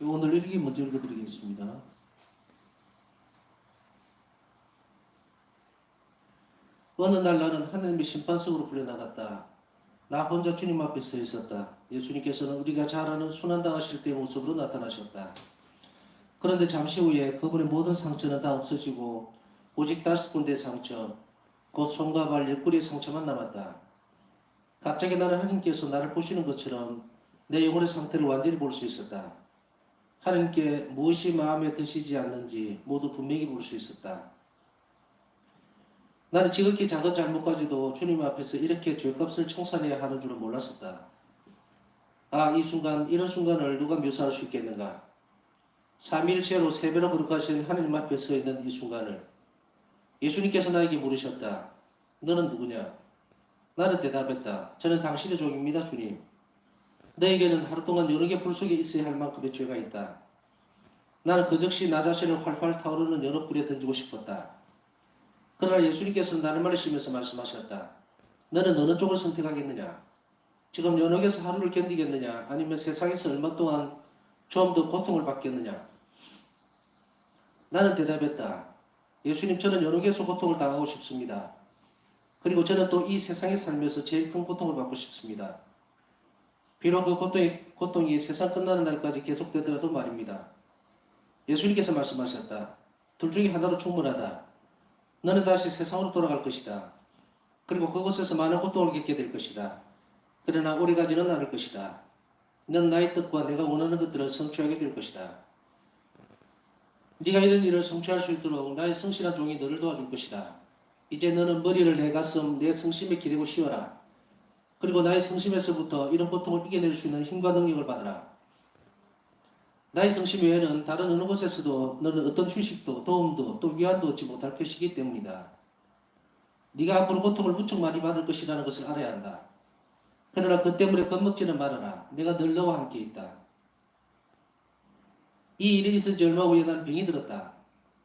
오늘 일기 먼저 읽어드리겠습니다. 어느 날 나는 하나님의 심판석으로 풀려나갔다. 나 혼자 주님 앞에 서 있었다. 예수님께서는 우리가 잘 아는 순환당하실 때의 모습으로 나타나셨다. 그런데 잠시 후에 그분의 모든 상처는 다 없어지고 오직 5군데의 상처, 곧 손과 발, 옆구리의 상처만 남았다. 갑자기 나는 하나님께서 나를 보시는 것처럼 내 영혼의 상태를 완전히 볼 수 있었다. 하나님께 무엇이 마음에 드시지 않는지 모두 분명히 볼 수 있었다. 나는 지극히 작은 잘못까지도 주님 앞에서 이렇게 죄값을 청산해야 하는 줄은 몰랐었다. 이 순간, 이런 순간을 누가 묘사할 수 있겠는가? 삼위일체로 세배로 거룩하신 하나님 앞에 서 있는 이 순간을 예수님께서 나에게 물으셨다. 너는 누구냐? 나는 대답했다. 저는 당신의 종입니다, 주님. 너에게는 하루 동안 여러 개 불 속에 있어야 할 만큼의 죄가 있다. 나는 그 즉시 나 자신을 활활 타오르는 여러 불에 던지고 싶었다. 그러나 예수님께서는 나를 말리시면서 말씀하셨다. 너는 어느 쪽을 선택하겠느냐? 지금 연옥에서 하루를 견디겠느냐? 아니면 세상에서 얼마 동안 좀 더 고통을 받겠느냐? 나는 대답했다. 예수님, 저는 연옥에서 고통을 당하고 싶습니다. 그리고 저는 또 이 세상에 살면서 제일 큰 고통을 받고 싶습니다. 비록 그 고통이 세상 끝나는 날까지 계속되더라도 말입니다. 예수님께서 말씀하셨다. 둘 중에 하나로 충분하다. 너는 다시 세상으로 돌아갈 것이다. 그리고 그곳에서 많은 고통을 겪게 될 것이다. 그러나 오래가지는 않을 것이다. 넌 나의 뜻과 내가 원하는 것들을 성취하게 될 것이다. 네가 이런 일을 성취할 수 있도록 나의 성실한 종이 너를 도와줄 것이다. 이제 너는 머리를 내 가슴, 내 성심에 기대고 쉬어라. 그리고 나의 성심에서부터 이런 고통을 이겨낼 수 있는 힘과 능력을 받아라. 나의 성심 외에는 다른 어느 곳에서도 너는 어떤 휴식도 도움도 또 위안도 얻지 못할 것이기 때문이다. 네가 앞으로 고통을 무척 많이 받을 것이라는 것을 알아야 한다. 그러나 그 때문에 겁먹지는 말아라. 내가 늘 너와 함께 있다. 이 일이 있은 지 얼마 후에 난 병이 들었다.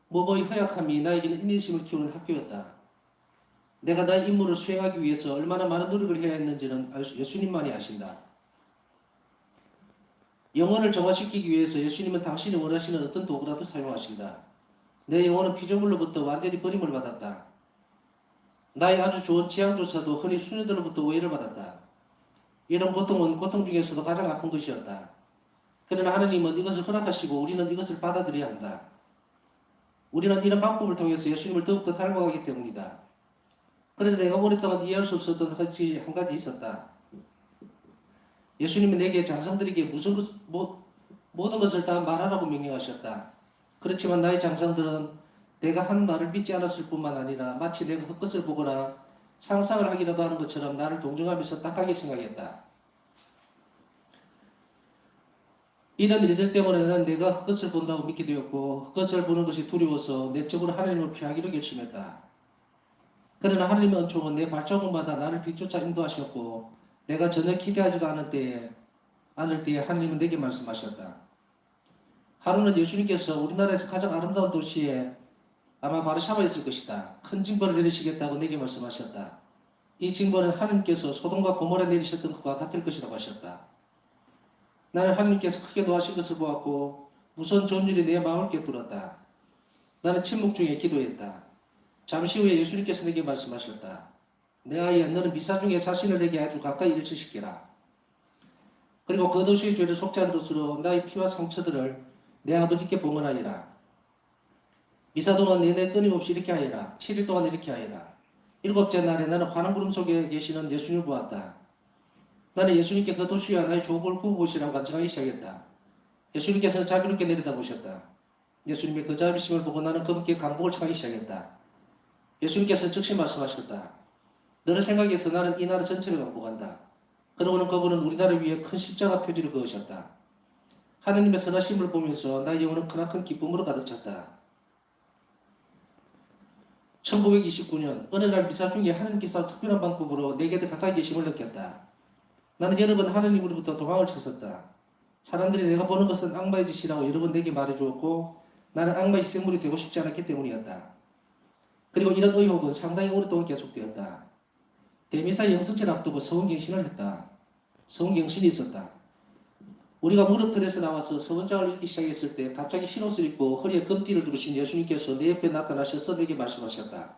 모범의 허약함이 나에게는 인내심을 키우는 학교였다. 내가 나의 임무를 수행하기 위해서 얼마나 많은 노력을 해야 했는지는 예수님만이 아신다. 영혼을 정화시키기 위해서 예수님은 당신이 원하시는 어떤 도구라도 사용하신다. 내 영혼은 피조물로부터 완전히 버림을 받았다. 나의 아주 좋은 취향조차도 흔히 수녀들로부터 오해를 받았다. 이런 고통은 고통 중에서도 가장 아픈 것이었다. 그러나 하느님은 이것을 허락하시고 우리는 이것을 받아들여야 한다. 우리는 이런 방법을 통해서 예수님을 더욱더 닮아가기 때문이다. 그런데 내가 오랫동안 이해할 수 없었던 한 가지 있었다. 예수님은 내게 장성들에게 모든 것을 다 말하라고 명령하셨다. 그렇지만 나의 장성들은 내가 한 말을 믿지 않았을 뿐만 아니라 마치 내가 헛것을 보거나 상상을 하기라도 하는 것처럼 나를 동정하면서 딱하게 생각했다. 이런 일들 때문에는 내가 헛것을 본다고 믿게 되었고 헛것을 보는 것이 두려워서 내적으로 하나님을 피하기로 결심했다. 그러나 하나님의 은총은 내 발자국마다 나를 뒤쫓아 인도하셨고 내가 전혀 기대하지도 않을 때에 하나님은 내게 말씀하셨다. 하루는 예수님께서 우리나라에서 가장 아름다운 도시에 아마 바르샤바에 있을 것이다. 큰 징벌을 내리시겠다고 내게 말씀하셨다. 이 징벌은 하나님께서 소돔과 고모라에 내리셨던 것과 같을 것이라고 하셨다. 나는 하나님께서 크게 노하신 것을 보았고 무서운 좋은 일이 내 마음을 꿰뚫었다. 나는 침묵 중에 기도했다. 잠시 후에 예수님께서 내게 말씀하셨다. 내 아이야, 너는 미사 중에 자신을 내게 아주 가까이 일치시키라. 그리고 그 도시의 죄를 속지 않은 것으로 나의 피와 상처들을 내 아버지께 봉헌하여라. 미사 동안 내내 끊임없이 이렇게 하여라. 7일 동안 이렇게 하여라. 7째 날에 나는 환한 구름 속에 계시는 예수님을 보았다. 나는 예수님께 그 도시와 나의 조국을 구워보시라고 간청하기 시작했다. 예수님께서는 자비롭게 내려다보셨다. 예수님의 그 자비심을 보고 나는 그분께 강복을 청하기 시작했다. 예수님께서는 즉시 말씀하셨다. 너를 생각해서 나는 이 나라 전체를 강복한다. 그러고는 그분은 우리나라를 위해 큰 십자가 표지를 그으셨다. 하느님의 선하심을 보면서 나의 영혼은 크나큰 기쁨으로 가득 찼다. 1929년 어느 날 미사 중에 하느님께서 특별한 방법으로 내게 더 가까이 계심을 느꼈다. 나는 여러 번 하느님으로부터 도망을 쳤었다. 사람들이 내가 보는 것은 악마의 짓이라고 여러 번 내게 말해주었고 나는 악마의 희생물이 되고 싶지 않았기 때문이었다. 그리고 이런 의혹은 상당히 오랫동안 계속되었다. 대미사 영성체를 앞두고 서운갱신을 했다. 서운갱신이 있었다. 우리가 무릎털에서 나와서 서문장을 읽기 시작했을 때 갑자기 흰옷을 입고 허리에 금띠를 두르신 예수님께서 내 옆에 나타나셔서 내게 말씀하셨다.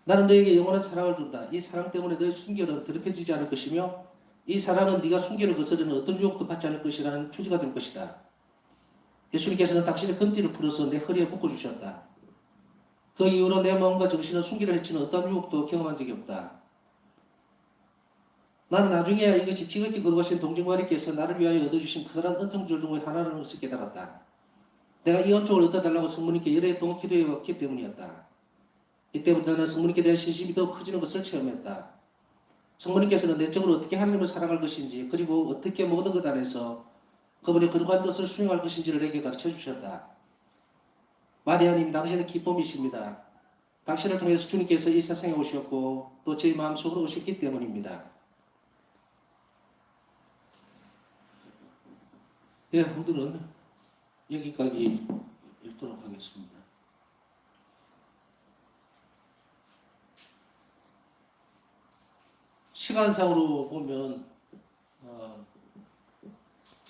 나는 너에게 영원한 사랑을 준다. 이 사랑 때문에 너의 순결은 더럽혀지지 않을 것이며 이 사랑은 네가 순결을 거스르는 어떤 유혹도 받지 않을 것이라는 표지가 될 것이다. 예수님께서는 당신의 금띠를 풀어서 내 허리에 묶어주셨다. 그 이후로 내 마음과 정신을 순결을 해치는 어떤 유혹도 경험한 적이 없다. 나는 나중에야 이것이 지극히 거룩하신 동정마리께서 나를 위하여 얻어주신 커다란 은총줄 중의 하나라는 것을 깨달았다. 내가 이 은총을 얻어달라고 성모님께 여러 해 동안 기도해왔기 때문이었다. 이때부터 나는 성모님께 대한 신심이 더 커지는 것을 체험했다. 성모님께서는 내적으로 어떻게 하나님을 사랑할 것인지 그리고 어떻게 모든 것 안에서 그분의 거룩한 뜻을 수행할 것인지를 내게 가르쳐 주셨다. 마리아님, 당신은 기쁨이십니다. 당신을 통해서 주님께서 이 세상에 오셨고 또 제 마음속으로 오셨기 때문입니다. 네, 오늘은 여기까지 읽도록 하겠습니다. 시간상으로 보면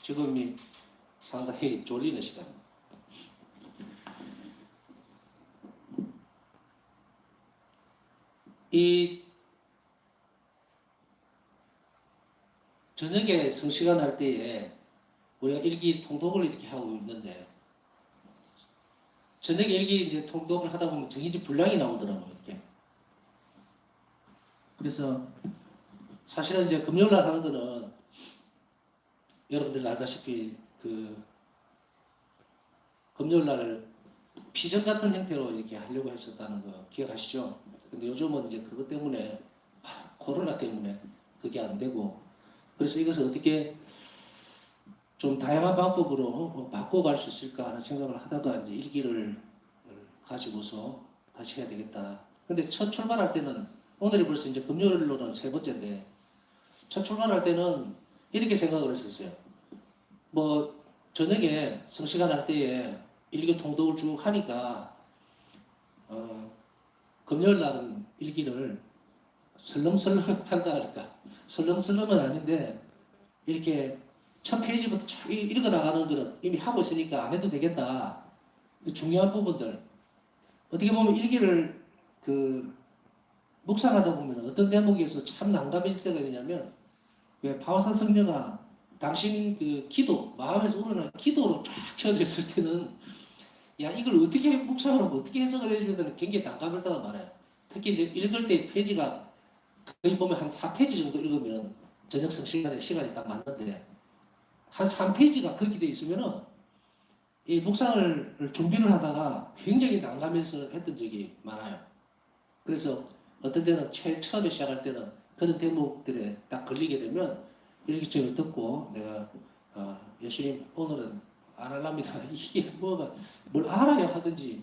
지금이 상당히 졸리는 시간입니다. 이 저녁에 성시간 할 때에 우리가 일기 통독을 이렇게 하고 있는데 저녁에 일기 이제 통독을 하다 보면 정해진 분량이 나오더라고요. 이렇게. 그래서 사실은 이제 금요일날 하는 거는 여러분들 알다시피 그 금요일날 피전 같은 형태로 이렇게 하려고 했었다는 거 기억하시죠? 근데 요즘은 이제 그것 때문에 코로나 때문에 그게 안 되고 그래서 이것을 어떻게 좀 다양한 방법으로 바꿔갈 수 있을까 하는 생각을 하다가 이제 일기를 가지고서 다시 해야 되겠다. 근데 첫 출발할 때는 오늘이 벌써 이제 금요일로는 세 번째인데 첫 출발할 때는 이렇게 생각을 했었어요. 뭐 저녁에 성시간 할 때에 일기 통독을 쭉 하니까 금요일 날은 일기를 설렁설렁 한다 할까. 설렁설렁은 아닌데 이렇게 첫 페이지부터 쫙 읽어 나가는 거는 이미 하고 있으니까 안 해도 되겠다. 중요한 부분들 어떻게 보면 일기를 그 묵상하다 보면 어떤 대목에서 참 난감해질 때가 있냐면 왜 바오산 성녀가 당신 그 기도 마음에서 우러나는 기도로 쫙 채워졌을 때는 야 이걸 어떻게 묵상을 하고 어떻게 해석을 해주면 굉장히 난감할 때가 많아요. 특히 이제 읽을 때 페이지가 거의 보면 한 4페이지 정도 읽으면 저녁 성시간에 시간이 딱 맞는데 한 3페이지가 그렇게 돼 있으면은 이 묵상을 준비를 하다가 굉장히 난감해서 했던 적이 많아요. 그래서 어떤 때는 처음에 시작할 때는 그런 대목들에 딱 걸리게 되면 일기장을 듣고 내가 예수님 오늘은 안 할랍니다. 이게 뭐가 뭘 알아야 하든지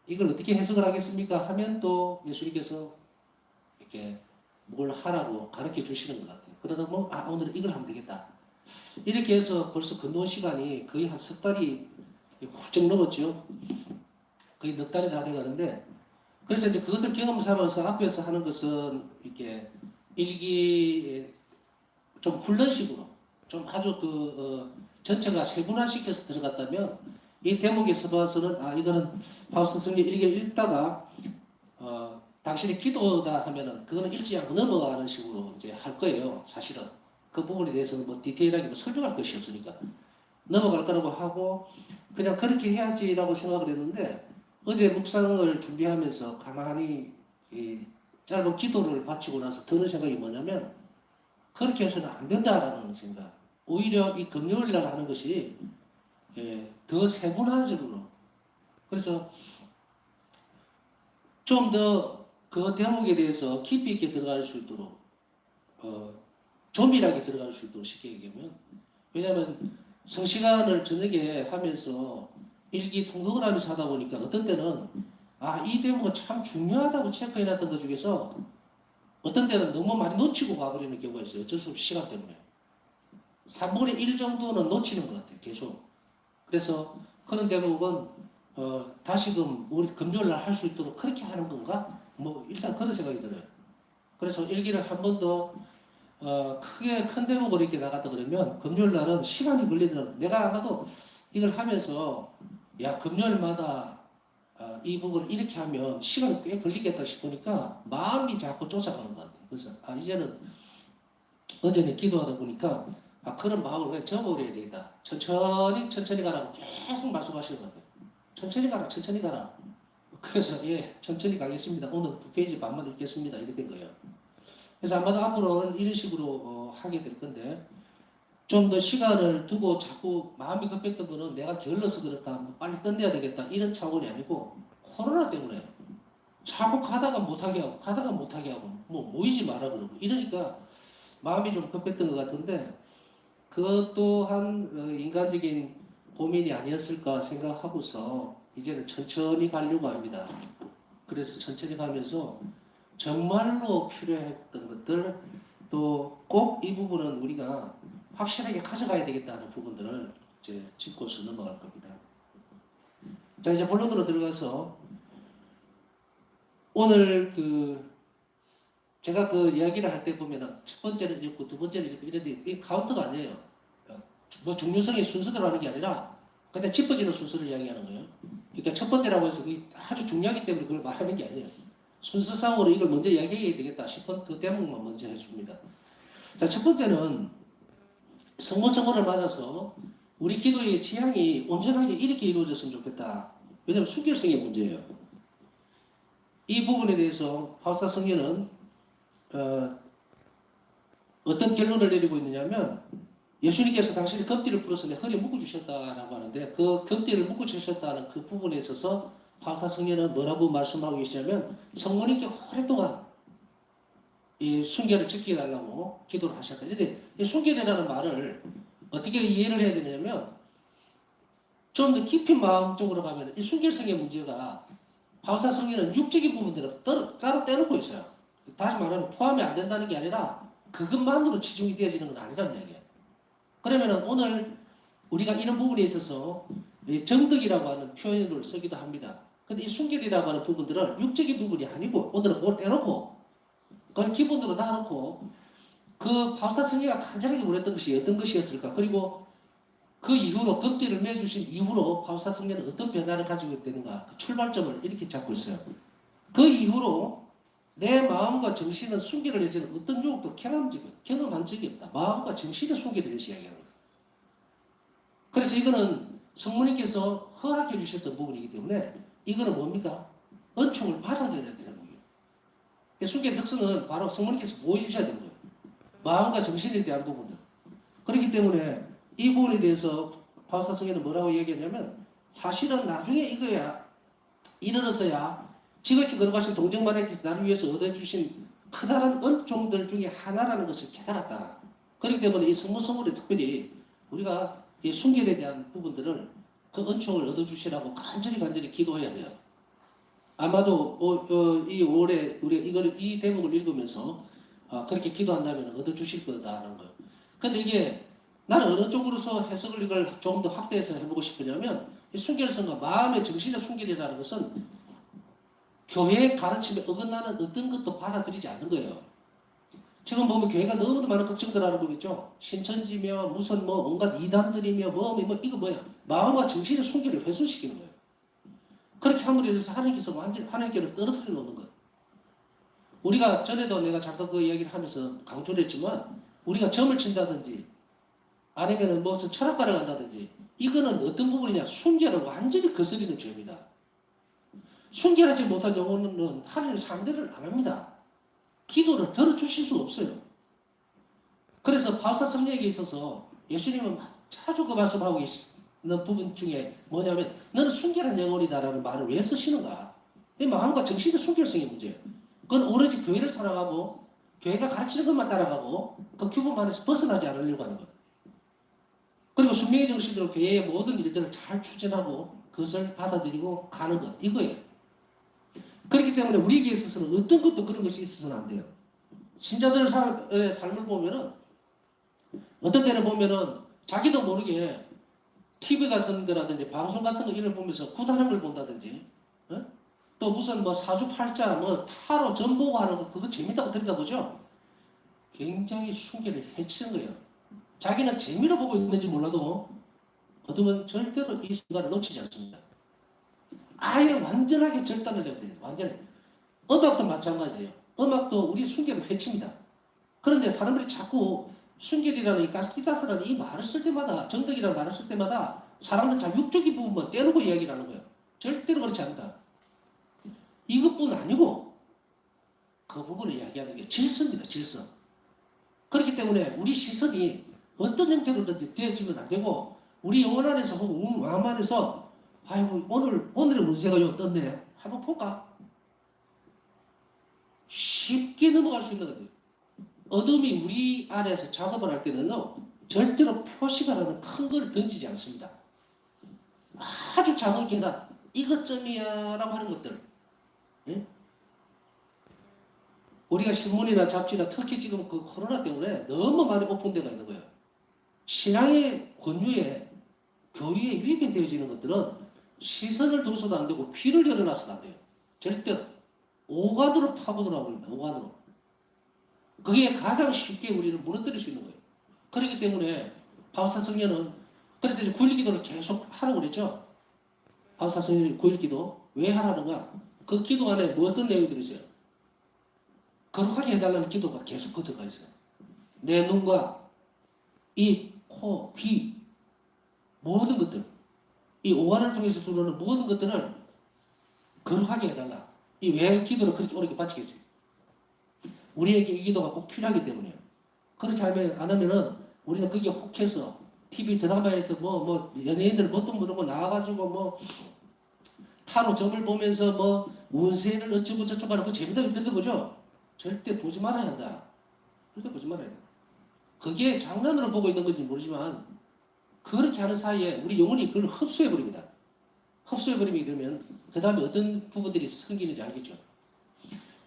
이걸 어떻게 해석을 하겠습니까? 하면 또 예수님께서 이렇게 뭘 하라고 가르쳐 주시는 것 같아요. 그러다 보면 오늘 이걸 하면 되겠다. 이렇게 해서 벌써 건너온 시간이 거의 한 석 달이 훌쩍 넘었죠. 거의 넉 달이 다 돼가는데 그래서 이제 그것을 경험 삼아서 앞에서 하는 것은 이렇게 일기 좀 훈련식으로 좀 아주 전체가 세분화시켜서 들어갔다면 이 대목에서 봐서는 이거는 파우스트 성경 일기 읽다가 당신의 기도다 하면은 그거는 읽지 않고 넘어가는 식으로 이제 할 거예요. 사실은 그 부분에 대해서는 뭐 디테일하게 뭐 설명할 것이 없으니까 넘어갈 거라고 하고 그냥 그렇게 해야지라고 생각을 했는데 어제 묵상을 준비하면서 가만히 이 짧은 기도를 바치고 나서 드는 생각이 뭐냐면 그렇게 해서는 안 된다라는 생각. 오히려 이 금요일 날 하는 것이 더 세분화적으로 그래서 좀 더 그 대목에 대해서 깊이 있게 들어갈 수 있도록 조밀하게 들어갈 수 있도록 쉽게 얘기하면 왜냐하면 성시간을 저녁에 하면서 일기 통독을 하면서 하다 보니까 어떤 때는 이 대목은 참 중요하다고 체크해놨던 것 중에서 어떤 때는 너무 많이 놓치고 가버리는 경우가 있어요. 어쩔 수 없이 시간 때문에. 3분의 1 정도는 놓치는 것 같아요. 계속. 그래서 그런 대목은 다시금 우리 금요일날 할 수 있도록 그렇게 하는 건가? 뭐 일단 그런 생각이 들어요. 그래서 일기를 한 번 더 크게 큰 대목으로 이렇게 나갔다 그러면 금요일 날은 시간이 걸리는 내가 아마도 이걸 하면서 야 금요일마다 이 부분을 이렇게 하면 시간이 꽤 걸리겠다 싶으니까 마음이 자꾸 쫓아가는 것 같아요. 그래서 이제는 어제는 기도하다 보니까 그런 마음을 왜 접어버려야 되겠다. 천천히 가라고 계속 말씀하시는 것 같아요. 천천히 가라, 천천히 가라. 그래서 예, 천천히 가겠습니다. 오늘 2페이지 반만 읽겠습니다. 이렇게 된 거예요. 그래서 아마도 앞으로는 이런 식으로 하게 될 건데 좀 더 시간을 두고 자꾸 마음이 급했던 거는 내가 게을러서 그렇다. 뭐 빨리 끝내야 되겠다. 이런 차원이 아니고 코로나 때문에 자꾸 가다가 못하게 하고 뭐 모이지 마라 그러고 이러니까 마음이 좀 급했던 것 같은데 그것 또한 인간적인 고민이 아니었을까 생각하고서 이제는 천천히 가려고 합니다. 그래서 천천히 가면서 정말로 필요했던 것들 또 꼭 이 부분은 우리가 확실하게 가져가야 되겠다는 부분들을 이제 짚고서 넘어갈 겁니다. 자 이제 본론으로 들어가서 오늘 제가 이야기를 할 때 보면은 첫 번째는 읽고 두 번째는 읽고 이런데 이게 카운터가 아니에요. 뭐 중요성의 순서대로 하는 게 아니라 그냥 짚어지는 순서를 이야기하는 거예요. 그러니까 첫 번째라고 해서 아주 중요하기 때문에 그걸 말하는 게 아니에요. 순서상으로 이걸 먼저 이야기해야 되겠다 싶은 그 대목만 먼저 해줍니다. 자, 첫 번째는 성모성호를 맞아서 우리 기도의 지향이 온전하게 이렇게 이루어졌으면 좋겠다. 왜냐하면 순결성의 문제예요. 이 부분에 대해서 파우스타 성녀는 어떤 결론을 내리고 있느냐면 예수님께서 당신이 검띠를 풀어서 내 허리에 묶어주셨다라고 하는데 그 검띠를 묶어주셨다는 그 부분에 있어서 파우스타 성녀는 뭐라고 말씀하고 계시냐면 성모님께 오랫동안 이 순결을 지켜달라고 기도를 하셨다. 그런데 이 순결이라는 말을 어떻게 이해를 해야 되냐면 좀 더 깊은 마음적으로 가면 이 순결성의 문제가 파우스타 성녀는 육적인 부분들을 따로 떼놓고 있어요. 다시 말하면 포함이 안 된다는 게 아니라 그것만으로 치중이 되어지는 건 아니라는 얘기예요. 그러면 오늘 우리가 이런 부분에 있어서 정덕이라고 하는 표현을 쓰기도 합니다. 근데 이 순결이라고 하는 부분들은 육적인 부분이 아니고 오늘은 그걸 떼놓고 그걸 기본으로 놔놓고 그 파우스타 성녀가 간절하게 원했던 것이 어떤 것이었을까? 그리고 그 이후로 금띠를 매주신 이후로 파우스타 성녀는 어떤 변화를 가지고 있다는가? 그 출발점을 이렇게 잡고 있어요. 그 이후로 내 마음과 정신은 순결을 내지는 어떤 유혹도 경험한 적이 없다. 마음과 정신의 순결에 대해서 이야기하는 거예요. 그래서 이거는 성모님께서 허락해 주셨던 부분이기 때문에 이거는 뭡니까? 은총을 받아들여야 되는 거예요. 순결의 특성은 바로 성모님께서 보여주셔야 되는 거예요. 마음과 정신에 대한 부분들. 그렇기 때문에 이 부분에 대해서 파우스타 성녀는 뭐라고 얘기하냐면 사실은 나중에 이르러서야 지극히 거룩하신 동정마리아께서 나를 위해서 얻어주신 커다란 은총들 중에 하나라는 것을 깨달았다. 그렇기 때문에 이 성모성물에 특별히 우리가 이 순결에 대한 부분들을 그 은총을 얻어주시라고 간절히 기도해야 돼요. 아마도 이 올해 우리가 이 대목을 읽으면서 그렇게 기도한다면 얻어주실 거다라는 거예요. 근데 이게 나는 어느 쪽으로서 해석을 이걸 조금 더 확대해서 해보고 싶으냐면 이 순결성과 마음의 정신의 순결이라는 것은 교회의 가르침에 어긋나는 어떤 것도 받아들이지 않는 거예요. 지금 보면 교회가 너무도 많은 걱정들 하는 거 있죠. 신천지며 무슨 뭐 온갖 이단들이며 이거 뭐야. 마음과 정신의 순결을 훼손시키는 거예요. 그렇게 함으로 인해서 하나님께서 완전히 하나님께를 떨어뜨려 놓는 거예요. 우리가 전에도 내가 잠깐 그 이야기를 하면서 강조를 했지만 우리가 점을 친다든지 아니면 무슨 철학과를 간다든지 이거는 어떤 부분이냐. 순결을 완전히 거스리는 죄입니다. 순결하지 못한 영혼은 하나님 상대를 안 합니다. 기도를 들어주실 수 없어요. 그래서 파우스타 성령에게 있어서 예수님은 자주 그 말씀하고 계시는 부분 중에 뭐냐면 너는 순결한 영혼이다라는 말을 왜 쓰시는가? 이 마음과 정신의 순결성의 문제예요. 그건 오로지 교회를 사랑하고 교회가 가르치는 것만 따라가고 그 규범만에서 벗어나지 않으려고 하는 거예요. 그리고 순명의 정신으로 교회의 모든 일들을 잘 추진하고 그것을 받아들이고 가는 것 이거예요. 그렇기 때문에 우리에게 있어서는 어떤 것도 그런 것이 있어서는 안 돼요. 신자들의 삶을 보면은 어떤 때는 보면은 자기도 모르게 TV 같은 거라든지 방송 같은 거 이런 걸 보면서 구다른 걸 본다든지 또 무슨 뭐 사주팔자 뭐 타로 전보고 하는 거 그거 재밌다고 들여다보죠. 굉장히 순결을 해치는 거예요. 자기는 재미로 보고 있는지 몰라도 어둠은 절대로 이 순간을 놓치지 않습니다. 아예 완전하게 절단을 해야 돼요. 완전히. 음악도 마찬가지예요. 음악도 우리 순결을 해칩니다. 그런데 사람들이 자꾸 순결이라는 이 가스피다스라는 이 말을 쓸 때마다, 정덕이라는 말을 쓸 때마다 사람들 자육적인 부분만 떼놓고 이야기를 하는 거예요. 절대로 그렇지 않다. 이것뿐 아니고 그 부분을 이야기하는 게 질서입니다. 질서. 그렇기 때문에 우리 시선이 어떤 형태로든지 되어지면 안 되고 우리 영혼 안에서 혹은 우리 마음 안에서 아이고 오늘의 운세가 요 어떻네 한번 볼까? 쉽게 넘어갈 수 있는 거죠. 어둠이 우리 안에서 작업을 할 때는요 절대로 표시가라는 큰 걸 던지지 않습니다. 아주 작은 계단 이것점이야 라고 하는 것들 예? 우리가 신문이나 잡지나 특히 지금 그 코로나 때문에 너무 많이 오픈되어 있는 거예요. 신앙의 권유에 교리에 위배되어지는 것들은 시선을 둬서도 안 되고 귀를 열어놔서도 안 돼요. 절대 오간으로 파고들어가 버립니다. 오간으로. 그게 가장 쉽게 우리를 무너뜨릴 수 있는 거예요. 그렇기 때문에 바우사성녀는 그래서 이제 9일 기도를 계속 하라고 그랬죠. 바우사성녀 9일 기도 왜 하라는가? 그 기도 안에 뭐 어떤 내용들이 있어요? 거룩하게 해달라는 기도가 계속 들어가 있어요. 내 눈과 입, 코, 귀 모든 것들 이 오간을 통해서 들어오는 모든 것들을 거룩하게 해달라. 이 왜 기도를 그렇게 어렵게 바치겠어요? 우리에게 이 기도가 꼭 필요하기 때문에요. 그렇지 않으면, 안 하면은 우리는 거기에 혹해서 TV 드라마에서 뭐 연예인들 뭣도 모르고 나와가지고 뭐 타로 점을 보면서 뭐 운세를 어쩌고 저쩌고 하는 그 재미도 힘든데 보죠? 절대 보지 말아야 한다. 절대 보지 말아야 한다. 그게 장난으로 보고 있는 건지 모르지만 그렇게 하는 사이에 우리 영혼이 그걸 흡수해버립니다. 흡수해버리게 되면 그 다음에 어떤 부분들이 생기는지 알겠죠?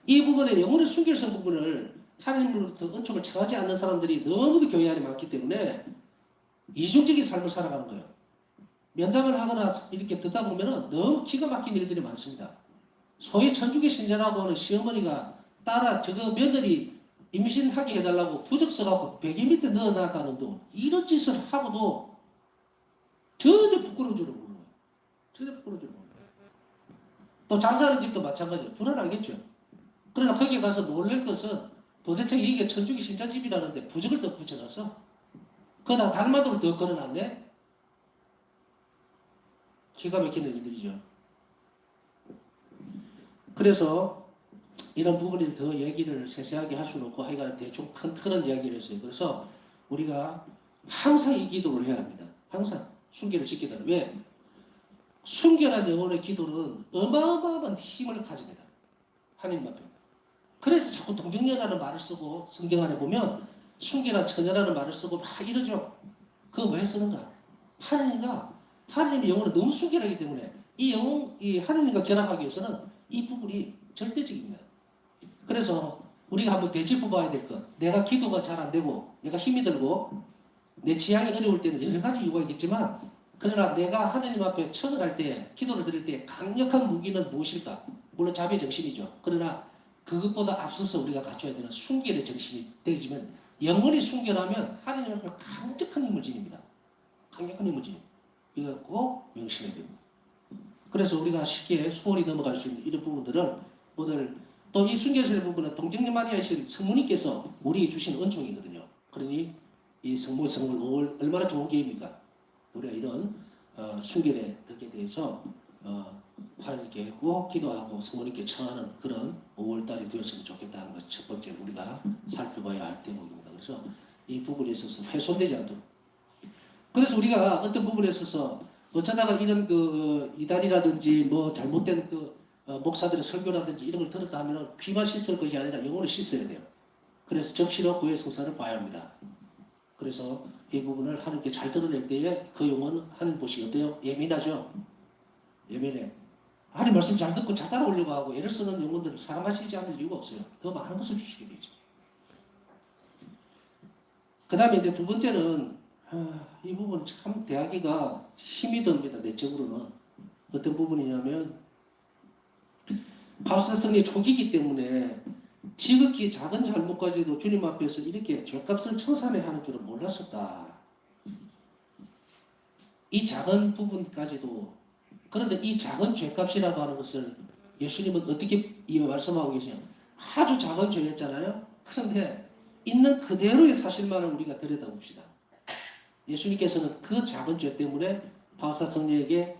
이 부분에 영혼의 순결성 부분을 하나님으로부터 은총을 청하지 않는 사람들이 너무도 교회 안에 많기 때문에 이중적인 삶을 살아가는 거예요. 면담을 하거나 이렇게 듣다 보면 너무 기가 막힌 일들이 많습니다. 소위 천주교 신자라고 하는 시어머니가 따라 저거 며느리 임신하게 해달라고 부적 써갖고 베개 밑에 넣어놨다는 둥 이런 짓을 하고도 전혀 부끄러운 줄을 모르는 거예요. 전혀 부끄러운 줄을 모르는 거예요. 또 장사하는 집도 마찬가지예요. 불안하겠죠. 그러나 거기 가서 놀랄 것은 도대체 이게 천주교 신자 집이라는데 부적을 더 붙여놨어. 그러나 달마도를 더 걸어놨네. 기가 막히는 일들이죠. 그래서 이런 부분을 더 얘기를 세세하게 할 수는 없고 하여간 대충 큰 틀은 이야기를 했어요. 그래서 우리가 항상 이 기도를 해야 합니다. 항상 순결을 지키다. 왜? 순결한 영혼의 기도는 어마어마한 힘을 가집니다. 하나님 앞에. 그래서 자꾸 동정녀라는 말을 쓰고 성경 안에 보면 순결한 처녀라는 말을 쓰고 막 이러죠. 그거 왜 쓰는가? 하나님의 영혼은 너무 순결하기 때문에 이 하나님과 결합하기 위해서는 이 부분이 절대적입니다. 그래서 우리가 한번 되짚어 봐야 될 것. 내가 기도가 잘 안 되고 내가 힘이 들고 내 지향이 어려울 때는 여러 가지 이유가 있겠지만 그러나 내가 하나님 앞에 청을 할 때 기도를 드릴 때 강력한 무기는 무엇일까? 물론 자비의 정신이죠. 그러나 그것보다 앞서서 우리가 갖춰야 되는 순결의 정신이 되어지면 영혼이 순결하면 하나님 앞에 강력한 힘을 지닙니다. 강력한 힘을 지닙니다. 이거 꼭 명심해야 됩니다. 그래서 우리가 쉽게 소홀히 넘어갈 수 있는 이런 부분들을 오늘 또 이 순결의 부분은 동정녀 마리아이신 성모님께서 우리에게 주신 은총이거든요. 그러니 이 성모 성을 5월 얼마나 좋은 기회입니까? 우리가 이런 순결의 덕에 대해서 하나님께 꼭 기도하고 성모님께 청하는 그런 5월달이 되었으면 좋겠다는 것이 첫 번째 우리가 살펴봐야 할 대목입니다. 그래서 이 부분에 있어서 훼손되지 않도록. 그래서 우리가 어떤 부분에 있어서 어쩌다가 이런 이단이라든지 뭐 잘못된 목사들의 설교라든지 이런 걸 들었다 하면 귀만 씻을 것이 아니라 영혼을 씻어야 돼요. 그래서 적시로 구의 성사를 봐야 합니다. 그래서 이 부분을 하나님께 잘 드러낼 때에 그 영혼은 하나님 보시기 어때요? 예민하죠? 예민해. 하나님 말씀 잘 듣고 잘 따라오려고 하고 애를 쓰는 영혼들을 사랑하시지 않을 이유가 없어요. 더 많은 것을 주시게 되죠. 그 다음에 이제 두 번째는 이 부분 참 대하기가 힘이 듭니다. 내적으로는. 어떤 부분이냐면 바우사 성리 초기이기 때문에 지극히 작은 잘못까지도 주님 앞에서 이렇게 죄값을 청산해 하는 줄은 몰랐었다. 이 작은 부분까지도. 그런데 이 작은 죄값이라고 하는 것을 예수님은 어떻게 이 말씀하고 계세요? 아주 작은 죄였잖아요. 그런데 있는 그대로의 사실만을 우리가 들여다봅시다. 예수님께서는 그 작은 죄 때문에 바사 성녀에게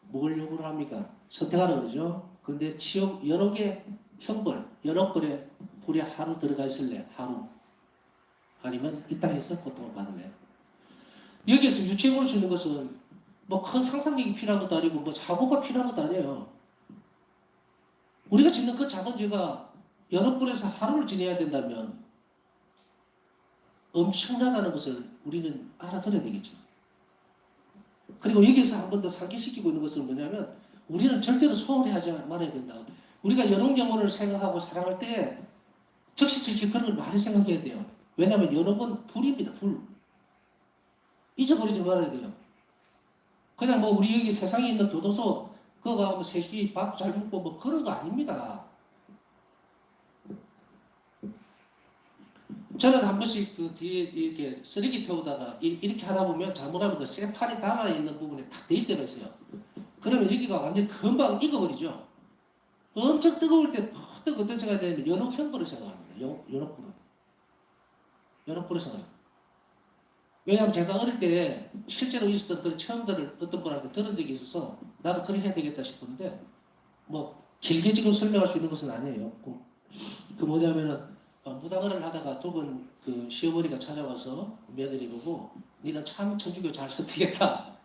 뭘 요구를 합니까? 선택하는 거죠. 그런데 지옥 여러 개 형벌, 여러 벌에 불에 하루 들어가 있을래? 하루. 아니면 이 땅에서 고통을 받을래? 여기에서 유추해 볼 수 있는 것은 뭐 큰 상상력이 필요한 것도 아니고 뭐 사고가 필요한 것도 아니에요. 우리가 짓는 그 작은 죄가 여러 벌에서 하루를 지내야 된다면 엄청나다는 것을 우리는 알아들어야 되겠죠. 그리고 여기서 한 번 더 상기시키고 있는 것은 뭐냐면 우리는 절대로 소홀히 하지 말아야 된다. 우리가 연옥 영혼을 생각하고 사랑할 때 적시적시 그런 걸 많이 생각해야 돼요. 왜냐하면 연옥은 불입니다. 불. 잊어버리지 말아야 돼요. 그냥 뭐 우리 여기 세상에 있는 교도소 그거가 뭐 새끼 밥 잘 먹고 뭐 그런 거 아닙니다. 저는 한 번씩 그 뒤에 이렇게 쓰레기 태우다가 이렇게 하다 보면 잘못하면 그 쇠판이 달아있는 부분에 탁 대일 때가 있어요. 그러면 여기가 완전 금방 익어버리죠. 엄청 뜨거울 때 퍼뜩 어떤 생각이 되냐면 연옥현보를 생각합니다. 연옥불을. 연옥불을 생각합니다. 왜냐하면 제가 어릴 때 실제로 있었던 그런 체험들을 어떤 분한테 들은 적이 있어서 나도 그렇게 해야 되겠다 싶었는데 뭐 길게 지금 설명할 수 있는 것은 아니에요. 그 뭐냐면은 무당을 하다가 두 번 그 시어머니가 찾아와서 며느리 보고 니는 참 천주교 잘 선택했다.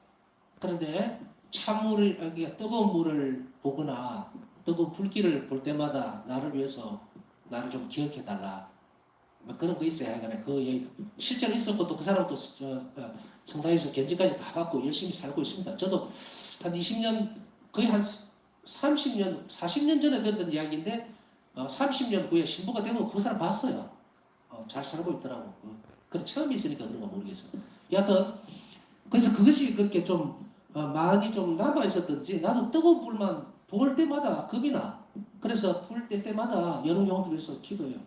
그런데 찬물을 그러니까 뜨거운 물을 보거나 뜨거운 불길을 볼 때마다 나를 위해서 나를 좀 기억해 달라. 뭐 그런 거 있어야 하잖아요. 그 얘기 실제로 있었고 또 그 사람도 성당에서 견지까지 다 받고 열심히 살고 있습니다. 저도 한 20년 거의 한 30년 40년 전에 들었던 이야기인데 30년 후에 신부가 되고 그 사람 봤어요. 잘 살고 있더라고. 그런 처음이 있으니까 그런가 모르겠어. 여하튼 그래서 그것이 그렇게 좀 많이 좀 남아 있었던지 나도 뜨거운 불만 볼 때마다 겁이 나. 그래서 불 때마다 여러 경우도 있어 기도해요.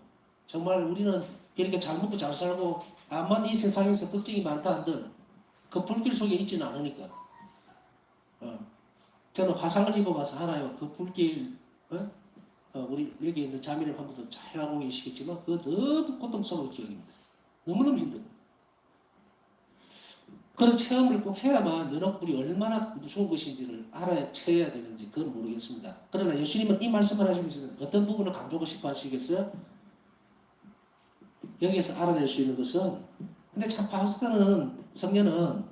정말 우리는 이렇게 잘 먹고 잘 살고 암만 이 세상에서 걱정이 많다 한들 그 불길 속에 있지는 않으니까. 저는 화상을 입어봐서 알아요. 그 불길 우리 여기 있는 자매를 한 번도 잘 알고 계시겠지만 그 너무 고통스러운 기억입니다. 너무너무 힘들어요. 그런 체험을 꼭 해야만 연옥불이 얼마나 무서운 것인지를 알아야 채야 되는지 그건 모르겠습니다. 그러나 예수님은 이 말씀을 하시면서 어떤 부분을 강조하고 싶어 하시겠어요? 여기에서 알아낼 수 있는 것은 근데 참 파스터는 성녀는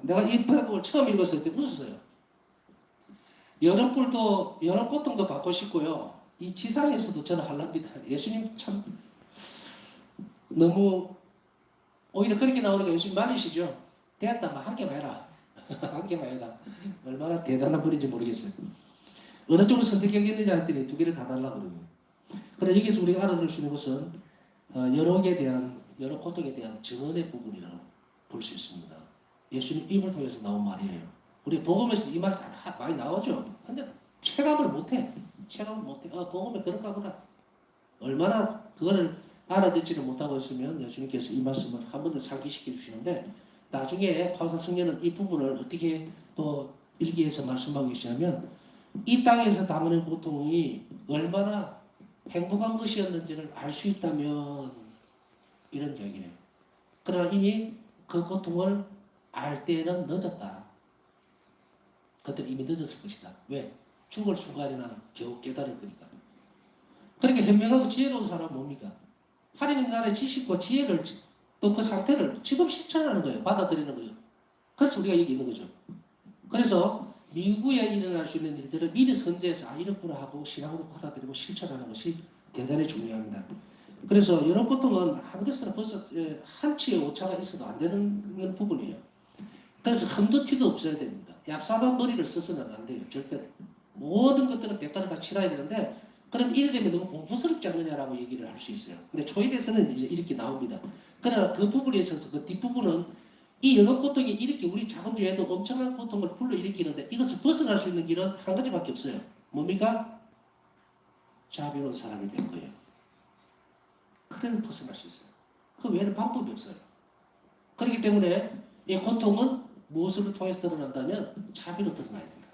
내가 이 부분을 처음 읽었을 때 웃었어요. 연옥불도 연옥 고통도 받고 싶고요. 이 지상에서도 저는 할랍니다. 예수님 참 너무 오히려 그렇게 나오니까 예수님 말이시죠. 됐다, 한 개만 해라. 한 개만 해라. 얼마나 대단한 분인지 모르겠어요. 어느 쪽을 선택하겠느냐 했더니 두 개를 다 달라고 그러요. 그래서 여기서 우리가 알아낼 수 있는 것은 연옥에 대한, 연옥 고통에 대한 증언의 부분이라고 볼 수 있습니다. 예수님 입을 통해서 나온 말이에요. 우리 복음에서 이 말이 많이 나오죠. 근데 체감을 못해. 체감을 못해. 복음에 그런가 보다. 얼마나 그거를 알아듣지를 못하고 있으면 예수님께서 이 말씀을 한 번 더 상기시켜 주시는데 나중에 파우사 성녀는 이 부분을 어떻게 또 일기에서 말씀하고 계시냐면 이 땅에서 당하는 고통이 얼마나 행복한 것이었는지를 알 수 있다면 이런 이야기네요. 그러나 이미 그 고통을 알 때는 늦었다. 그때는 이미 늦었을 것이다. 왜? 죽을 순간이나 겨우 깨달을 거니까. 그러니까 현명하고 지혜로운 사람은 뭡니까? 하나님 나라의 지식과 지혜를 또 그 상태를 지금 실천하는 거예요. 받아들이는 거예요. 그래서 우리가 여기 있는 거죠. 그래서 미국에 일어날 수 있는 일들을 미리 선제해서 이렇구나 하고 신앙으로 받아들이고 실천하는 것이 대단히 중요합니다. 그래서 이런 고통은 한 것으로 벌써 한치의 오차가 있어도 안 되는 부분이에요. 그래서 흠도 티도 없어야 됩니다. 얍삽한 머리를 써서는 안 돼요. 절대로. 모든 것들은 대가를 다 치러야 되는데 그럼 이래 되면 너무 공부스럽지 않느냐라고 얘기를 할 수 있어요. 근데 초입에서는 이제 이렇게 나옵니다. 그러나 그 부분에 있어서 그 뒷부분은 이 연옥 고통이 이렇게 우리 작은 죄에도 엄청난 고통을 불러일으키는데 이것을 벗어날 수 있는 길은 한 가지밖에 없어요. 뭡니까? 자비로운 사람이 된 거예요. 그래야 벗어날 수 있어요. 그 외에는 방법이 없어요. 그렇기 때문에 이 고통은 무엇을 통해서 드러난다면 자비로 드러나야 됩니다.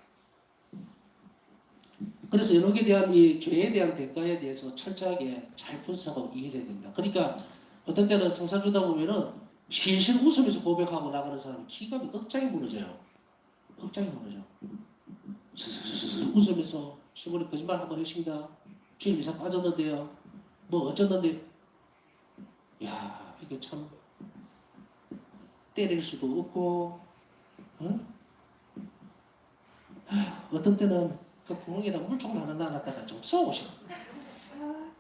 그래서 연옥에 대한 이 죄에 대한 대가에 대해서 철저하게 잘 분석하고 이해해야 됩니다. 그러니까 어떤 때는 성사 주다 보면은 실실 웃으면서 고백하고 나가는 사람은 기가 억장이 무너져요. 억장이 무너져. 웃으면서 시골에 거짓말 한번 했습니다. 주님 이사 빠졌는데요. 뭐 어쩌는데, 야 이게 참 때릴 수도 없고, 어? 어떤 때는 그 구멍에다 물총 하나 놔놨다가 좀 쏘고셔.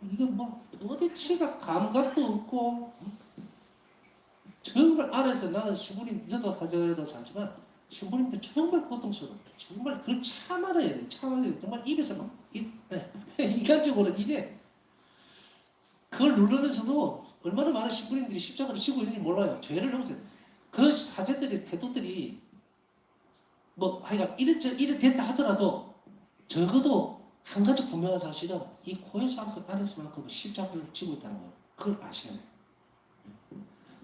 이게 뭐 어디치가 감각도 없고, 정말 안에서 나는 신부님 저도 사저도 살지만 신부님도 정말 고통스럽다. 정말 그걸 참아내야 돼. 참아내야 돼. 정말 입에서 막 인간적으로 이게 그걸 누르면서도 얼마나 많은 신부님들이 십자가를 지고 있는지 몰라요. 죄를 넘으세요. 그 사제들의 태도들이 뭐 하여간 이래 됐다 하더라도 적어도 한 가지 분명한 사실은 이 코에서 안에서만큼은 십자가를 지고 있다는 거. 그걸 아셔야 돼요.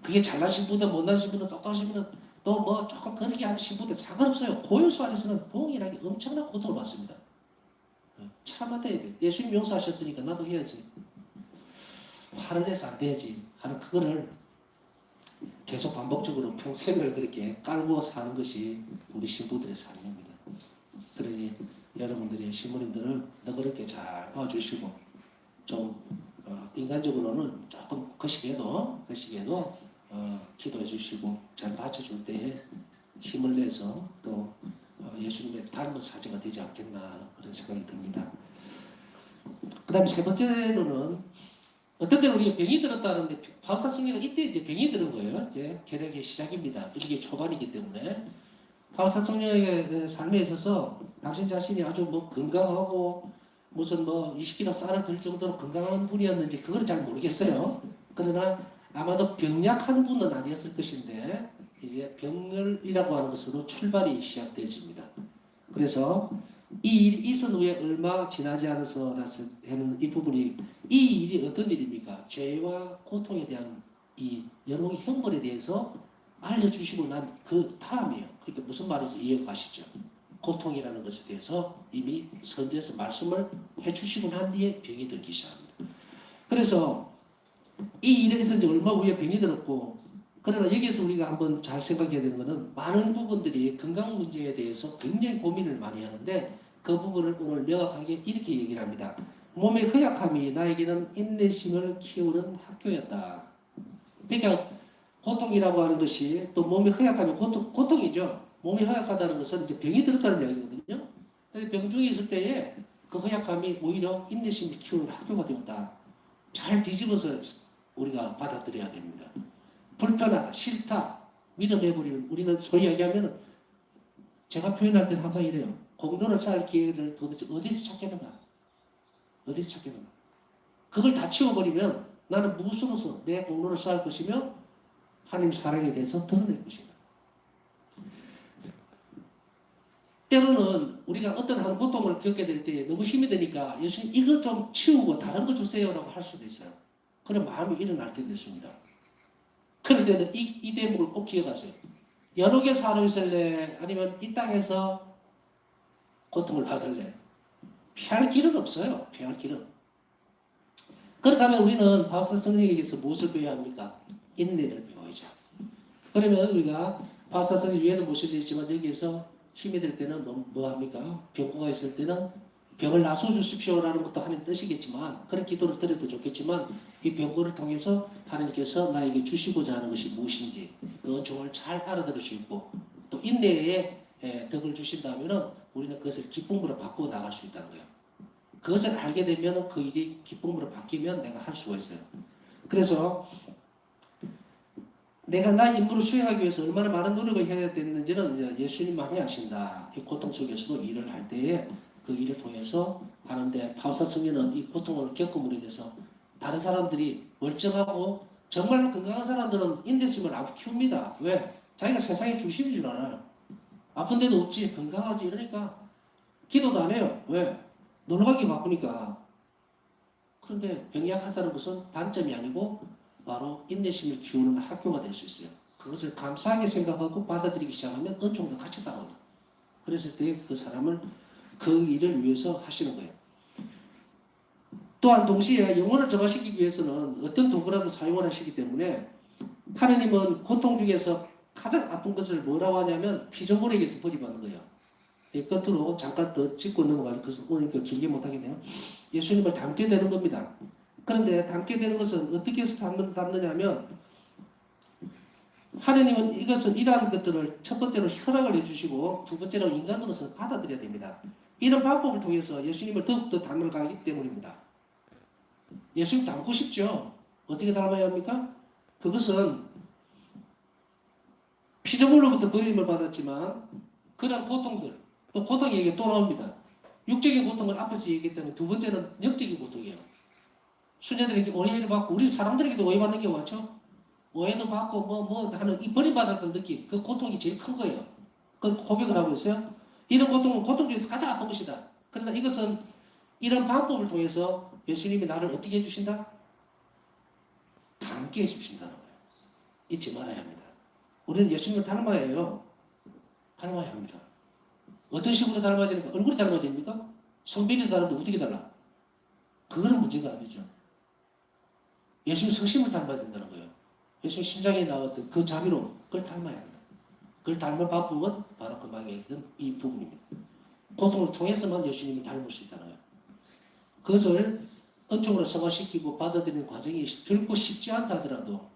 그게 잘난 신부든 못난 신부든 똑똑한 신부든 또 뭐 조금 그렇게 하는 신부든 상관없어요. 고요수 안에서는 동일하게 엄청난 고통을 받습니다. 참아야 돼. 예수님 용서하셨으니까 나도 해야지. 화를 내서 안 돼야지 하는 그거를 계속 반복적으로 평생을 그렇게 깔고 사는 것이 우리 신부들의 삶입니다. 그러니 여러분들이 신부님들을 너그럽게 잘 봐주시고 좀 인간적으로는 조금 거시기에도 기도해 주시고 잘 받쳐줄 때에 힘을 내서 또 예수님의 닮은 사제가 되지 않겠나 그런 생각이 듭니다. 그 다음에 세 번째로는 어떤 때는 우리가 병이 들었다는데 바울사 성경은 이때 이제 병이 들은 거예요. 이제 개력의 시작입니다. 일기 초반이기 때문에 바울사 성령의 삶에 있어서 당신 자신이 아주 뭐 건강하고 무슨 뭐 20kg 쌀을 들 정도로 건강한 분이었는지 그걸 잘 모르겠어요. 그러나 아마도 병약한 분은 아니었을 것인데 이제 병을이라고 하는 것으로 출발이 시작되어집니다. 그래서 이 일이 있은 후에 얼마 지나지 않아서 하는 이 부분이 이 일이 어떤 일입니까? 죄와 고통에 대한 이 연옥의 형벌에 대해서 알려주시고 난 그 다음이에요. 그러니까 무슨 말인지 이해가시죠? 고통이라는 것에 대해서 이미 선지에서 말씀을 해주시고 난 뒤에 병이 들기 시작합니다. 그래서 이 일에 있은 얼마 후에 병이 들었고 그러나 여기서 우리가 한번 잘 생각해야 되는 것은 많은 부분들이 건강 문제에 대해서 굉장히 고민을 많이 하는데 그 부분을 오늘 명확하게 이렇게 얘기를 합니다. 몸의 허약함이 나에게는 인내심을 키우는 학교였다. 그러니까 고통이라고 하는 것이 또 몸의 허약함이 고통이죠. 몸이 허약하다는 것은 이제 병이 들었다는 이야기거든요. 병 중에 있을 때에 그 허약함이 오히려 인내심을 키우는 학교가 되었다. 잘 뒤집어서 우리가 받아들여야 됩니다. 불편하다, 싫다, 밀어내버리는 우리는 소위 얘기하면 제가 표현할 때는 항상 이래요. 공로를 쌓을 기회를 도대체 어디서 찾겠는가? 어디서 찾겠는가? 그걸 다 치워버리면 나는 무엇으로서 내 공로를 쌓을 것이며 하나님 사랑에 대해서 드러낼 것이다. 때로는 우리가 어떤 한 고통을 겪게 될 때 너무 힘이 드니까 예수님 이거 좀 치우고 다른 거 주세요라고 할 수도 있어요. 그런 마음이 일어날 때도 있습니다. 그럴 때는 이 대목을 꼭 기억하세요. 연옥에 사람 있을래? 아니면 이 땅에서 고통을 받을래? 피할 길은 없어요. 피할 길은. 그렇다면 우리는 바울사 성령에게서 무엇을 배워야 합니까? 인내를 배워야죠. 그러면 우리가 바울사 성령 위에는 모셔져 있지만 여기에서 힘이 들 때는 뭐 합니까? 병고가 있을 때는 병을 나서 주십시오라는 것도 하나님 뜻이겠지만 그런 기도를 드려도 좋겠지만 이 병고를 통해서 하나님께서 나에게 주시고자 하는 것이 무엇인지 그 은총을 잘 알아들을 수 있고 또 인내에 덕을 주신다면 우리는 그것을 기쁨으로 바꾸어 나갈 수 있다는 거예요. 그것을 알게 되면 그 일이 기쁨으로 바뀌면 내가 할 수가 있어요. 그래서 내가 나 임무를 수행하기 위해서 얼마나 많은 노력을 해야 되는지는 예수님만이 아신다. 이 고통 속에서도 일을 할 때에 그 일을 통해서 하는데 바울사 성령은 이 고통을 겪음으로 인해서 다른 사람들이 멀쩡하고 정말 건강한 사람들은 인내심을 안 키웁니다. 왜? 자기가 세상의 중심인 줄 알아요. 아픈 데도 없지 건강하지 이러니까 기도도 안 해요. 왜? 놀러가기 바쁘니까. 그런데 병약하다는 것은 단점이 아니고 바로 인내심을 키우는 학교가 될 수 있어요. 그것을 감사하게 생각하고 받아들이기 시작하면 은총도 같이 따라옵니다. 그랬을 때 그 사람을 그 일을 위해서 하시는 거예요. 또한 동시에 영혼을 정화시키기 위해서는 어떤 도구라도 사용을 하시기 때문에 하느님은 고통 중에서 가장 아픈 것을 뭐라고 하냐면 피조물에게서 버림받는 거예요. 끝으로 잠깐 더 짚고 넘어가는 것은 오늘 길게 못하겠네요. 예수님을 닮게 되는 겁니다. 그런데 닮게 되는 것은 어떻게 해서 닮느냐면 하느님은 이것은 이러한 것들을 첫 번째로 허락을 해주시고 두 번째로 인간으로서 받아들여야 됩니다. 이런 방법을 통해서 예수님을 더욱더 닮아가기 때문입니다. 예수님 닮고 싶죠? 어떻게 닮아야 합니까? 그것은 피조물로부터 버림을 받았지만 그런 고통들, 또 고통이 얘기 또 나옵니다. 육적인 고통을 앞에서 얘기했다면 두 번째는 영적인 고통이에요. 수녀들에게 오해를 받고 우리 사람들에게도 오해받는 경우가 많죠. 오해도 받고 뭐 하는 이 버림받았던 느낌, 그 고통이 제일 큰 거예요. 그 고백을 하고 있어요. 이런 고통은 고통 중에서 가장 아픈 것이다. 그러나 이것은 이런 방법을 통해서 예수님이 나를 어떻게 해주신다? 닮게 해주신다는 거예요. 잊지 말아야 합니다. 우리는 예수님을 닮아야 해요. 닮아야 합니다. 어떤 식으로 닮아야 됩니까? 얼굴이 닮아야 됩니까? 성별이 다른데 어떻게 달라? 그거는 문제가 아니죠. 예수님 성심을 닮아야 된다는 거예요. 예수님 심장에 나왔던 그 자비로 그걸 닮아야 한다. 그걸 닮은 방법은 바로 그 방에 있던 이 부분입니다. 고통을 통해서만 예수님을 닮을 수 있다는 거예요. 그것을 은총으로 성화시키고 받아들이는 과정이 결코 쉽지 않다 하더라도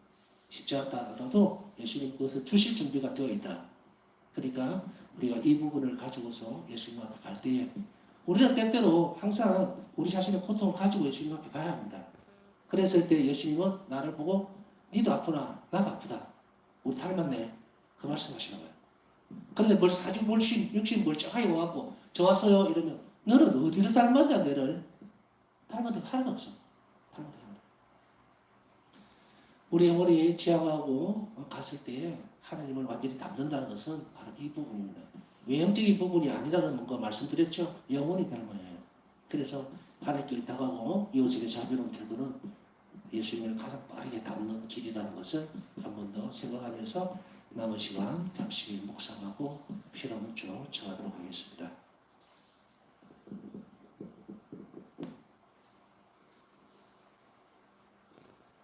예수님 그것을 주실 준비가 되어 있다. 그러니까 우리가 이 부분을 가지고서 예수님 앞에 갈 때에 우리는 때때로 항상 우리 자신의 고통을 가지고 예수님 앞에 가야 합니다. 그랬을 때 예수님은 나를 보고 니도 아프나 나도 아프다. 우리 닮았네. 그 말씀하시는 거예요. 그런데 뭘 사진 육신 멀쩡하게 와갖고 저 왔어요 이러면 너는 어디를 닮았냐 너를 닮은 데가 하나도 없어. 닮은 데가 하나도. 우리 영혼이 지향하고 갔을 때 하나님을 완전히 닮는다는 것은 바로 이 부분입니다. 외형적인 부분이 아니라는 거 말씀드렸죠. 영혼이 닮아야 해요. 그래서 하나님께 다가오고 이웃에게 자비로운 태도는 예수님을 가장 빠르게 닮는 길이라는 것을 한 번 더 생각하면서 남은 시간 잠시 묵상하고 필요하면 쭉 정하도록 하겠습니다.